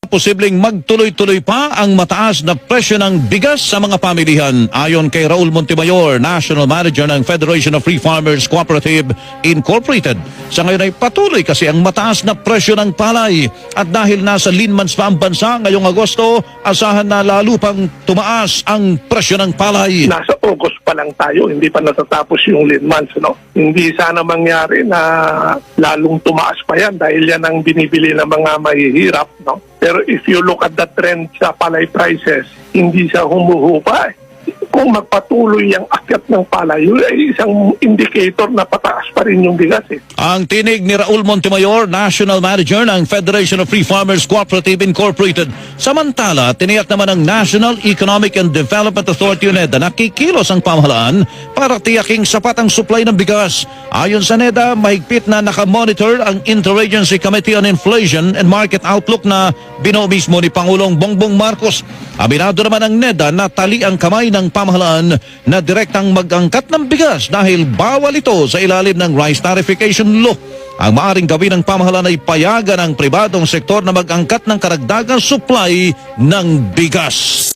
Posibleng magtuloy-tuloy pa ang mataas na presyo ng bigas sa mga pamilihan. Ayon kay Raul Montemayor, National Manager ng Federation of Free Farmers Cooperative Incorporated. Sa ngayon ay patuloy kasi ang mataas na presyo ng palay. At dahil nasa lean months pa ang bansa ngayong Agosto, asahan na lalo pang tumaas ang presyo ng palay. Nasa August pa lang tayo, hindi pa natatapos yung lean months, no? Hindi sana mangyari na lalong tumaas pa yan dahil yan ang binibili ng mga mahihirap, no? Pero if you look at the trend sa palay prices, hindi siya humuhupa. Kung magpatuloy ang akyat ng palay, yun ay isang indicator na pataas pa rin yung bigas. Ang tinig ni Raul Montemayor, National Manager ng Federation of Free Farmers Cooperative Incorporated. Samantala, tiniyak naman ng National Economic and Development Authority NEDA na kikilos ang pamahalaan para tiyaking sapat ang supply ng bigas. Ayon sa NEDA, mahigpit na nakamonitor ang Interagency Committee on Inflation and Market Outlook na binuo mismo ni Pangulong Bongbong Marcos. Aminado naman ang NEDA na tali ang kamay ng pamahalaan na direktang mag-angkat ng bigas dahil bawal ito sa ilalim ng Rice Tarification Law. Ang maaring gawin ng pamahalaan ay payagan ang pribadong sektor na mag-angkat ng karagdagang supply ng bigas.